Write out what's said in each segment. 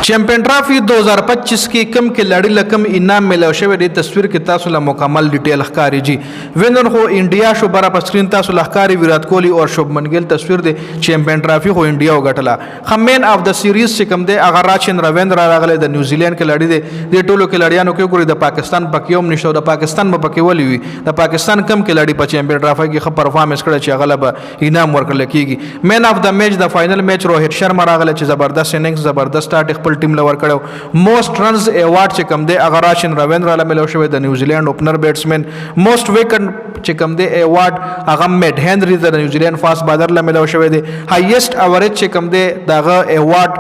چیمپئن ٹرافی 2025 کې کم کھلاڑی لکم انعام ملو شوی دی تصویر کې تاسو له مکمل ډیټیل ښکاری جی وینر خو انډیا شو برا په سکرین تاسو له ښکاری ویرات کوهلی او شوبمن ګیل تصویر دی چیمپئن ټرافی خو انډیا وګټله خمین اف د سیریز چې کم دی هغه راچن رویندرا راغله د نیوزیلند کھلاڑی دی د ټولو کھلاڑیانو کې ګوري د پاکستان پکې هم نشته د پاکستان په پکې ولي وي د پاکستان کم کھلاڑی په چیمپئن ټرافی کې خپل پرفارمنس کړی چې غلبه انعام ورکړل کیږي مین اف د میچ د فائنل میچ روهیت شرما راغله چې زبردست اننګز زبردست سٹارټ خپل ټیم لور کړو موسٹ رنز ایوارډ چې کم دی هغه راشن رویندرا له ملو شوی د نیوزیلند اوپنر بیټسمن موسٹ وکټ چې کم دی ایوارډ هغه میډ هنری د نیوزیلند فاست بالر له ملو شوی دی هایست اوریج چې کم دی دغه ایوارډ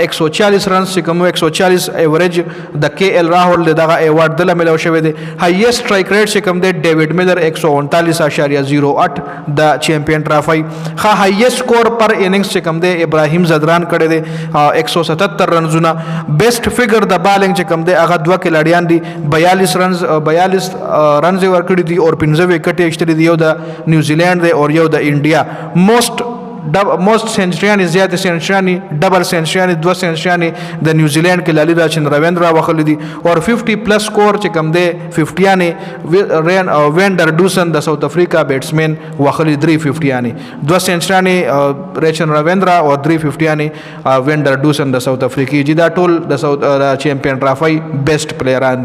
140 رنز چې کم 140 ایوریج د کے ایل راهول دغه ایوارډ د له ملو شوی دی هایست سټرایک ریټ چې کم دی ډیوډ میلر 139.08 د چیمپئن ټرافی ها هایست سکور پر اننګز چې کم دی ابراهیم زدران کړی دی 177 رنزونه بیسٹ فگر د بالنګ چې کم دی هغه دوه کھلاڑیان دي 42 رنز ورکړي دي او 15 وکټ اشتري دي یو د نیوزیلند دی او یو د انډیا موسٹ سینچریانی زیات سینچریانی ډبل سینچریانی دو سینچریانی د نیوزیلند کھلاڑی راچن رویندرا وخلی دي او 50 پلس سکور چې کم دی 50 یعنی وینډر ډوسن د ساوث افریقا بیټسمن وخلی 350 یعنی دو سینچریانی راچن رویندرا او 350 یعنی وینډر ډوسن د ساوث افریقي چې دا ټول د چیمپئن ټرافی بیسٹ پلیئران